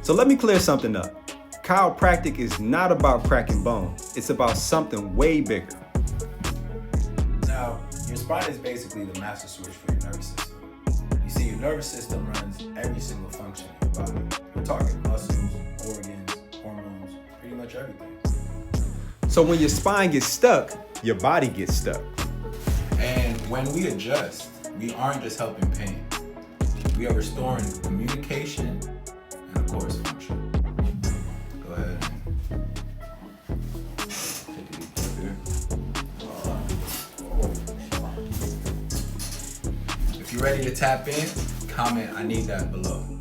So let me clear something up. Chiropractic is not about cracking bones. It's about something way bigger. Now, your spine is basically the master switch for your nervous system. You see, your nervous system runs every single function in your body. We're talking muscles, organs, hormones, pretty much everything. So when your spine gets stuck, your body gets stuck. And when we adjust, we aren't just helping pain. We are restoring communication and, of course, function. Go ahead and take a deep breath here. If you're ready to tap in, comment "I need that" below.